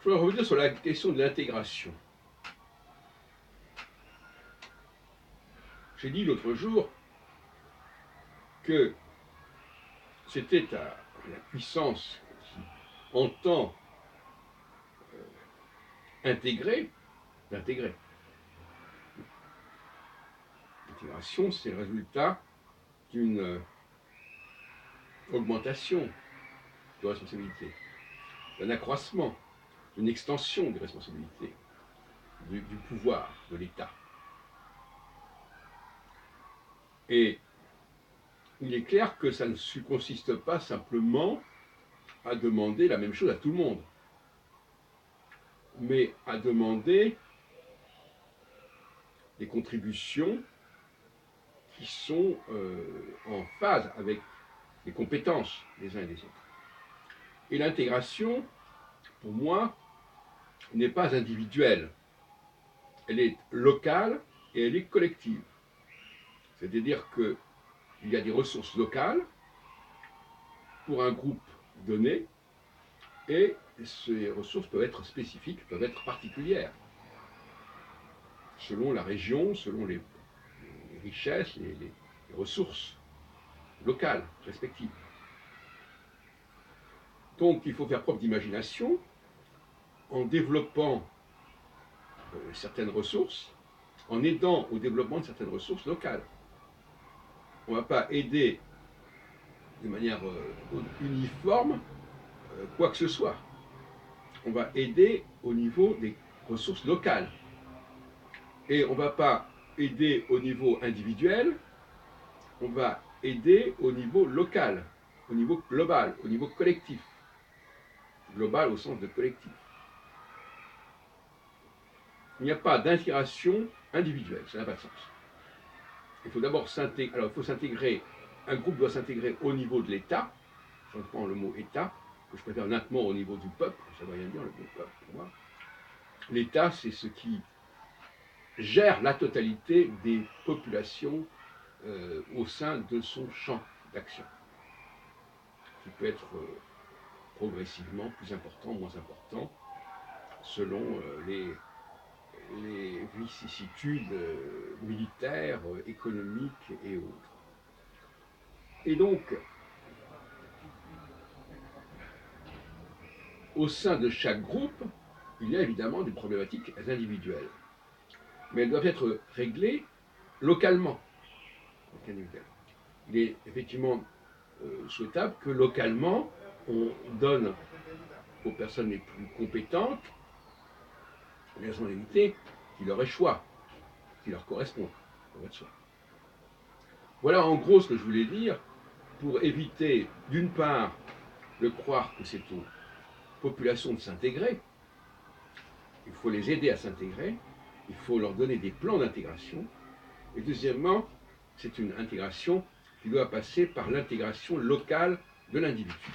voudrais revenir sur la question de l'intégration. J'ai dit l'autre jour que c'était à la puissance qui entend intégrer, d'intégrer. L'intégration, c'est le résultat d'une augmentation de responsabilité, d'un accroissement, d'une extension des responsabilités, du pouvoir de l'État. Et il est clair que ça ne consiste pas simplement à demander la même chose à tout le monde, mais à demander des contributions qui sont en phase avec les compétences des uns et des autres. Et l'intégration, pour moi, n'est pas individuelle. Elle est locale et elle est collective. C'est-à-dire qu'il y a des ressources locales pour un groupe donné, et ces ressources peuvent être spécifiques, peuvent être particulières, selon la région, selon les richesses, les ressources locales respectives. Donc il faut faire preuve d'imagination en développant certaines ressources, en aidant au développement de certaines ressources locales. On ne va pas aider de manière uniforme quoi que ce soit. On va aider au niveau des ressources locales. Et on ne va pas aider au niveau individuel, on va aider au niveau local, au niveau global, au niveau collectif. Global au sens de collectif. Il n'y a pas d'intégration individuelle, ça n'a pas de sens. Il faut d'abord s'intégrer. Alors, il faut s'intégrer. Un groupe doit s'intégrer au niveau de l'État. Je reprends le mot État, que je préfère nettement au niveau du peuple. Ça ne veut rien dire, le mot peuple, pour moi. L'État, c'est ce qui gère la totalité des populations au sein de son champ d'action, qui peut être progressivement plus important, moins important, selon les vicissitudes militaires, économiques et autres. Et donc, au sein de chaque groupe, il y a évidemment des problématiques individuelles, mais elles doivent être réglées localement. Il est effectivement souhaitable que localement, on donne aux personnes les plus compétentes les responsabilités qui leur échoient, qui leur correspondent. Voilà en gros ce que je voulais dire pour éviter, d'une part, de croire que c'est aux populations de s'intégrer. Il faut les aider à s'intégrer, il faut leur donner des plans d'intégration. Et deuxièmement, c'est une intégration qui doit passer par l'intégration locale de l'individu.